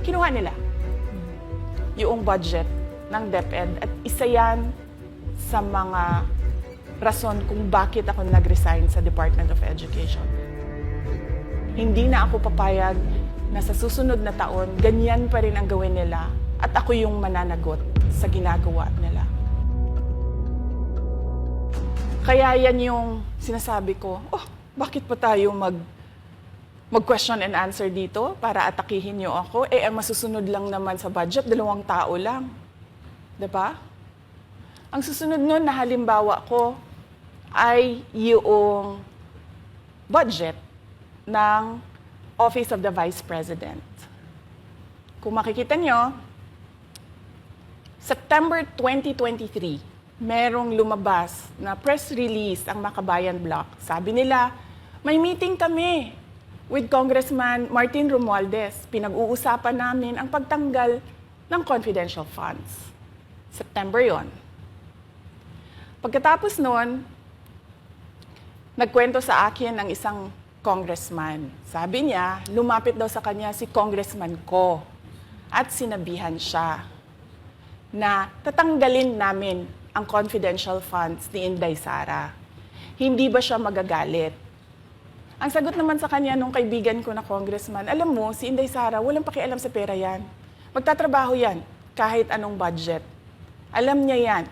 kinuha nila yung budget ng DepEd at isa yan sa mga rason kung bakit ako nag-resign sa Department of Education. Hindi na ako papayag na sa susunod na taon, ganyan pa rin ang gawin nila at ako yung mananagot sa ginagawa nila. Kaya yan yung sinasabi ko, bakit pa tayo mag-question and answer dito para atakihin niyo ako? Ang masusunod lang naman sa budget, 2 tao lang. Diba? Ang susunod nun na halimbawa ko ay yung budget ng Office of the Vice President. Kung makikita nyo, September 2023, merong lumabas na press release ang Makabayan Bloc. Sabi nila, may meeting kami with Congressman Martin Romualdez. Pinag-uusapan namin ang pagtanggal ng confidential funds. September yon. Pagkatapos noon, nagkwento sa akin ang isang congressman. Sabi niya, lumapit daw sa kanya si congressman ko at sinabihan siya na tatanggalin namin ang confidential funds ni Inday Sara. Hindi ba siya magagalit? Ang sagot naman sa kanya nung kaibigan ko na congressman, alam mo, si Inday Sara, walang pakialam sa pera yan. Magtatrabaho yan kahit anong budget. Alam niya yan.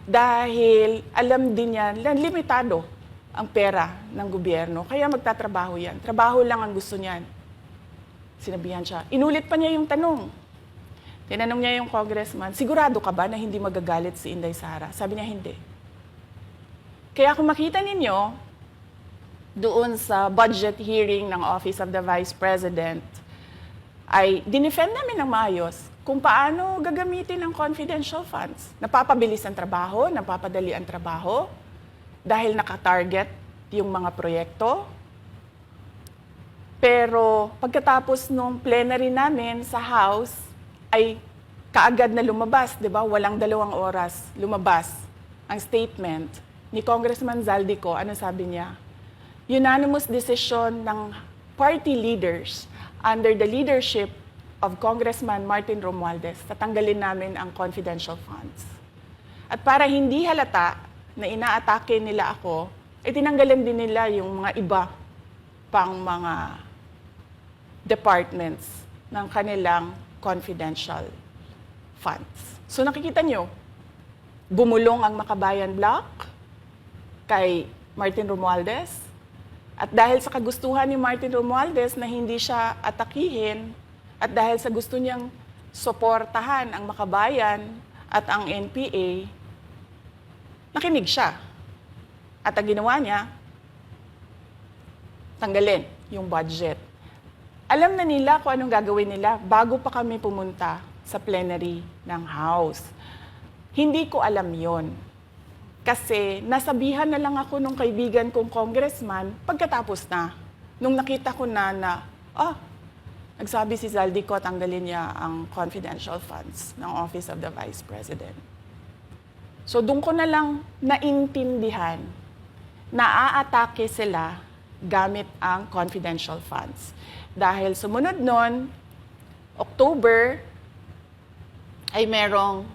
Dahil alam din niya, limitado ang pera ng gobyerno. Kaya magtatrabaho yan. Trabaho lang ang gusto niyan. Sinabihan siya. Inulit pa niya yung tanong. Tinanong niya yung congressman, sigurado ka ba na hindi magagalit si Inday Sara? Sabi niya, hindi. Kaya kung makita ninyo, doon sa budget hearing ng Office of the Vice President, ay dinefend namin ng maayos kung paano gagamitin ang confidential funds. Napapabilis ang trabaho, napapadali ang trabaho, dahil nakatarget yung mga proyekto. Pero pagkatapos nung plenary namin sa House, ay kaagad na lumabas, di ba? Walang 2 oras lumabas ang statement ni Congressman Zaldico. Ano sabi niya? Unanimous decision ng party leaders under the leadership of Congressman Martin Romualdez, tatanggalin namin ang confidential funds. At para hindi halata na inaatake nila ako, tinanggalan din nila yung mga iba pang mga departments ng kanilang confidential funds. So nakikita nyo, bumulong ang Makabayan Bloc kay Martin Romualdez. At dahil sa kagustuhan ni Martin Romualdez na hindi siya atakihin, at dahil sa gusto niyang suportahan ang Makabayan at ang NPA, nakinig siya. At ang ginawa niya, tanggalin yung budget. Alam na nila kung anong gagawin nila bago pa kami pumunta sa plenary ng House. Hindi ko alam yon. Kasi nasabihan na lang ako nung kaibigan kong congressman pagkatapos na. Nung nakita ko na nagsabi si Zaldico, tanggalin niya ang confidential funds ng Office of the Vice President. So doon ko na lang naintindihan na aatake sila gamit ang confidential funds. Dahil sumunod nun, October, ay merong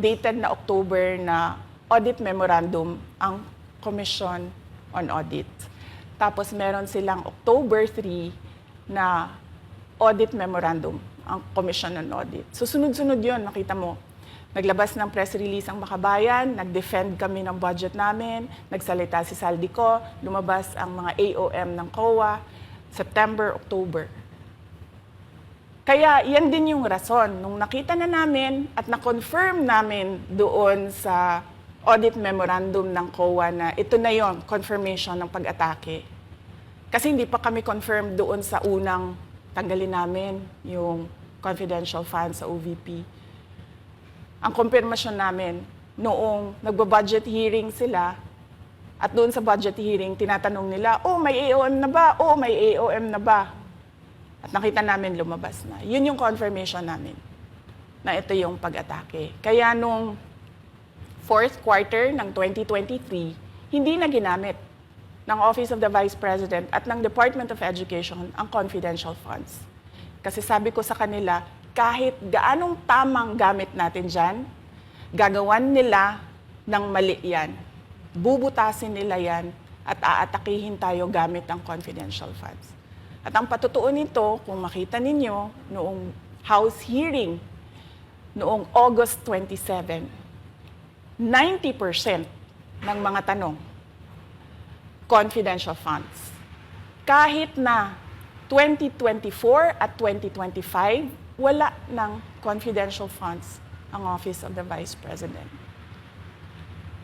dated na October na audit memorandum ang Commission on Audit. Tapos meron silang October 3 na audit memorandum ang Commission on Audit. So sunod-sunod yun, nakita mo. Naglabas ng press release ang Makabayan, nag-defend kami ng budget namin, nagsalita si Zaldico, lumabas ang mga AOM ng COA, September, October. Kaya yan din yung rason. Nung nakita na namin at na-confirm namin doon sa audit memorandum ng COA na ito na yon, confirmation ng pag-atake. Kasi hindi pa kami confirmed doon sa unang tanggalin namin yung confidential funds sa OVP. Ang confirmation namin, noong nagba-budget hearing sila, at doon sa budget hearing, tinatanong nila, may AOM na ba? May AOM na ba? At nakita namin lumabas na. Yun yung confirmation namin na ito yung pag-atake. Kaya nung fourth quarter ng 2023, hindi na ginamit ng Office of the Vice President at ng Department of Education ang confidential funds. Kasi sabi ko sa kanila, kahit gaanong tamang gamit natin dyan, gagawan nila ng mali yan. Bubutasin nila yan at aatakihin tayo gamit ang confidential funds. At ang patutuo nito, kung makita ninyo, noong House hearing, noong August 27, 90% ng mga tanong, confidential funds. Kahit na 2024 at 2025, wala ng confidential funds ang Office of the Vice President.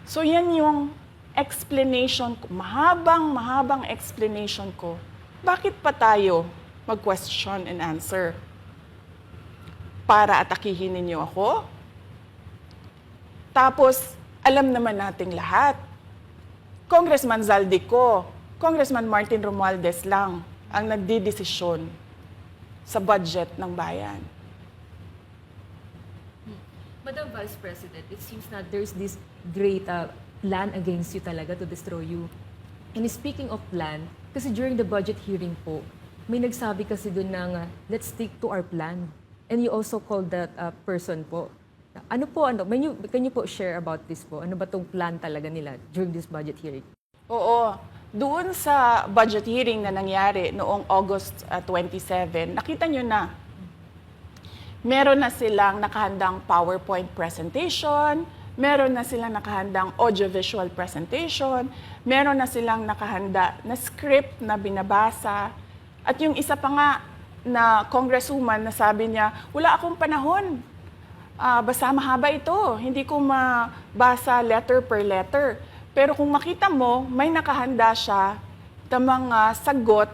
So yan yung explanation ko, mahabang explanation ko. Bakit pa tayo mag-question and answer? Para atakihin ninyo ako? Tapos, alam naman nating lahat. Congressman Zaldico, Congressman Martin Romualdez lang ang nagdidesisyon sa budget ng bayan. Madam Vice President, it seems na there's this great plan against you talaga to destroy you. And speaking of plan, kasi during the budget hearing po, may nagsabi kasi doon ng let's stick to our plan. And you also called that person po. Can you po share about this po? Ano ba tong plan talaga nila during this budget hearing? Oo. Doon sa budget hearing na nangyari noong August 27, nakita nyo na, meron na silang nakahandang PowerPoint presentation, meron na silang nakahandang audiovisual presentation, meron na silang nakahanda na script na binabasa, at yung isa pa nga na congresswoman na sabi niya, wala akong panahon, basta mahaba ito, hindi ko mabasa letter per letter. Pero kung makita mo, may nakahanda siya ng mga sagot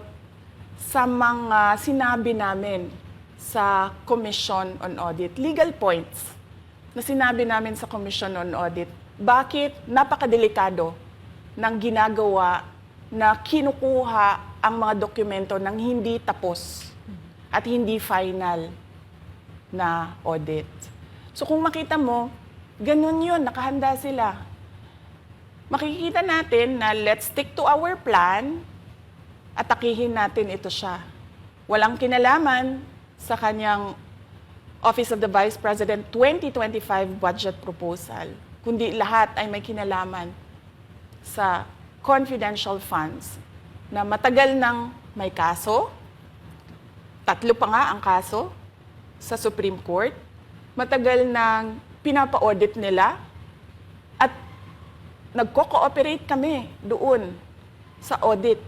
sa mga sinabi namin sa Commission on Audit. Legal points na sinabi namin sa Commission on Audit. Bakit napakadelikado ng ginagawa na kinukuha ang mga dokumento ng hindi tapos at hindi final na audit. So kung makita mo, ganun yun, nakahanda sila. Makikita natin na let's stick to our plan at atakihin natin ito siya. Walang kinalaman sa kanyang Office of the Vice President 2025 budget proposal, kundi lahat ay may kinalaman sa confidential funds na matagal nang may kaso, 3 pa nga ang kaso sa Supreme Court, matagal nang pinapa-audit nila, at nagko-cooperate kami doon sa audit.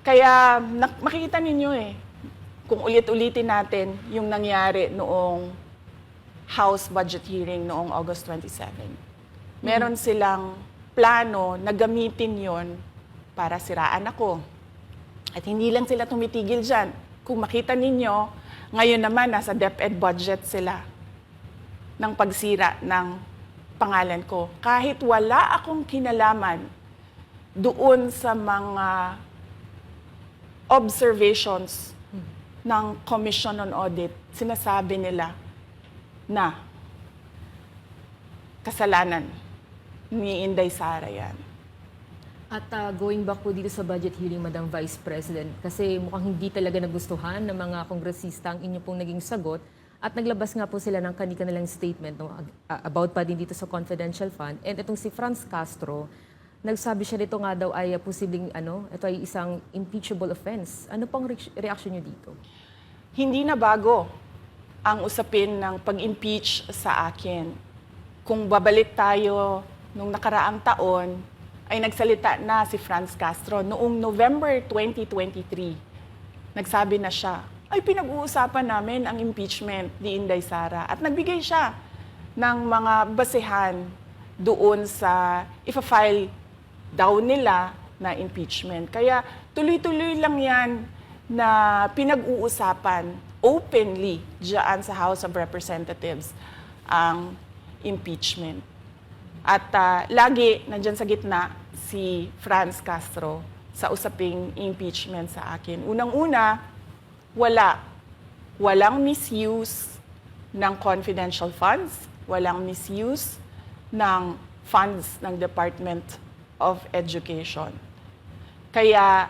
Kaya makikita ninyo kung ulit-ulitin natin yung nangyari noong House budget hearing noong August 27. Meron silang plano na gamitin yon para siraan ako. At hindi lang sila tumitigil dyan. Kung makita ninyo, ngayon naman nasa DepEd budget sila ng pagsira ng pangalan ko. Kahit wala akong kinalaman doon sa mga observations ng Commission on Audit, sinasabi nila na kasalanan ni Inday Sara yan. At going back po dito sa budget hearing, Madam Vice President, kasi mukhang hindi talaga nagustuhan ng mga kongresista ang inyo pong naging sagot. At naglabas nga po sila ng kanilang statement about pa din dito sa confidential fund. And itong si Franz Castro, nagsabi siya dito nga daw ay posibleng ito ay isang impeachable offense. Ano pong reaction niyo dito? Hindi na bago ang usapin ng pag-impeach sa akin. Kung babalik tayo nung nakaraang taon, ay nagsalita na si Franz Castro noong November 2023. Nagsabi na siya, ay pinag-uusapan namin ang impeachment ni Inday Sara. At nagbigay siya ng mga basehan doon sa ifa-file daw nila na impeachment. Kaya tuloy-tuloy lang yan na pinag-uusapan openly diyan sa House of Representatives ang impeachment. At lagi nandyan sa gitna si Franz Castro sa usaping impeachment sa akin. Unang-una, walang misuse ng confidential funds, walang misuse ng funds ng Department of Education. Kaya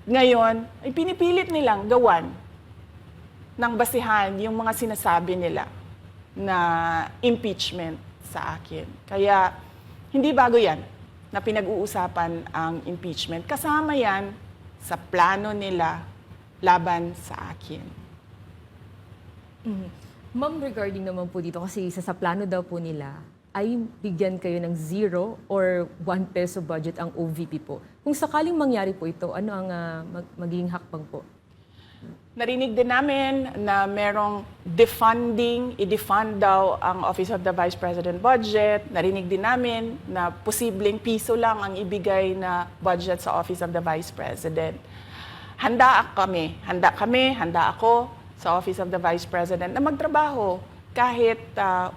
ngayon, ay pinipilit nilang gawan ng basihan yung mga sinasabi nila na impeachment sa akin. Kaya hindi bago yan na pinag-uusapan ang impeachment. Kasama yan sa plano nila laban sa akin. Ma'am, regarding naman po dito, kasi sa plano daw po nila, ay bigyan kayo ng 0 or 1 peso budget ang OVP po. Kung sakaling mangyari po ito, ano ang magiging hakbang po? Narinig din namin na merong defunding, i-defund daw ang Office of the Vice President budget. Narinig din namin na posibleng piso lang ang ibigay na budget sa Office of the Vice President. Handa ako sa Office of the Vice President na magtrabaho kahit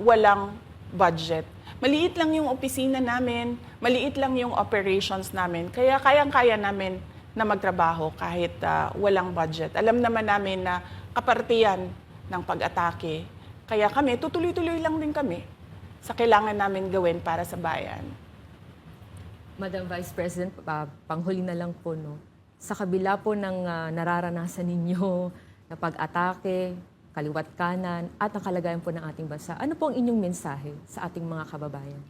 walang budget. Maliit lang yung opisina namin, maliit lang yung operations namin, kaya kayang-kaya namin na magtrabaho kahit walang budget. Alam naman namin na kapartiyan ng pag-atake. Kaya kami, tutuloy-tuloy lang din kami sa kailangan namin gawin para sa bayan. Madam Vice President, panghuli na lang po, no? Sa kabila po ng nararanasan ninyo na pag-atake, kaliwat kanan, at ang kalagayan po ng ating bansa, ano po ang inyong mensahe sa ating mga kababayan?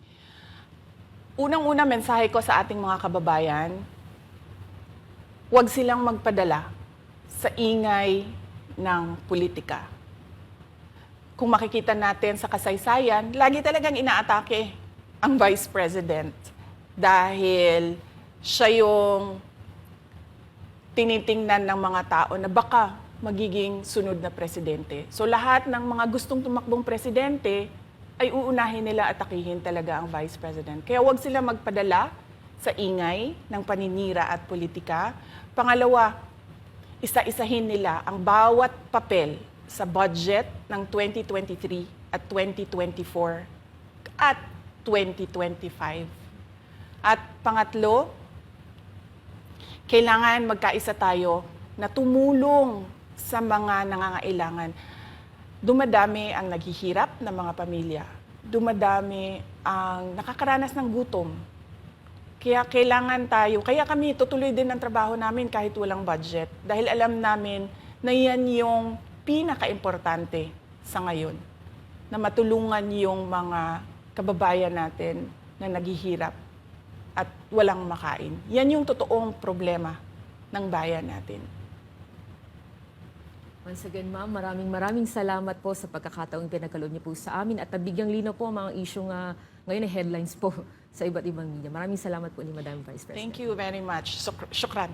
Unang-una mensahe ko sa ating mga kababayan, huwag silang magpadala sa ingay ng politika. Kung makikita natin sa kasaysayan, lagi talagang inaatake ang Vice President dahil siya yung tinitingnan ng mga tao na baka magiging sunod na presidente. So lahat ng mga gustong tumakbong presidente ay uunahin nila atakihin talaga ang Vice President. Kaya huwag sila magpadala sa ingay ng paninira at politika. Pangalawa, isa-isahin nila ang bawat papel sa budget ng 2023 at 2024 at 2025. At pangatlo, kailangan magkaisa tayo na tumulong sa mga nangangailangan. Dumadami ang naghihirap na mga pamilya. Dumadami ang nakakaranas ng gutom. Kaya kailangan tayo, kaya kami tutuloy din ang trabaho namin kahit walang budget. Dahil alam namin na yan yung pinaka-importante sa ngayon. Na matulungan yung mga kababayan natin na naghihirap at walang makain. Yan yung totoong problema ng bayan natin. Once again, ma'am, maraming salamat po sa pagkakataong pinagkaloob niyo po sa amin at nabigyang linaw po ang mga isyong ngayon na headlines po sa iba't ibang media. Maraming salamat po ni Madam Vice President. Thank you very much. Shukran.